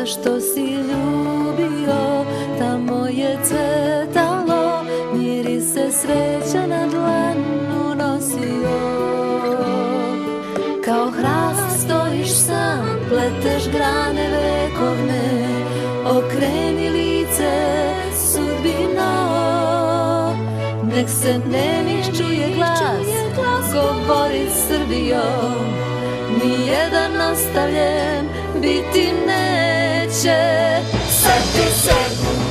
što si ljubio, tamo je cvetalo, mirise sreća na dlanu nosio. Kao hrast stojiš sam, pleteš grane vekovne, okreni lice sudbino. Nek se nemiš čuje glas, govori Srbijo, nijedan ostavljen biti neće. Seti se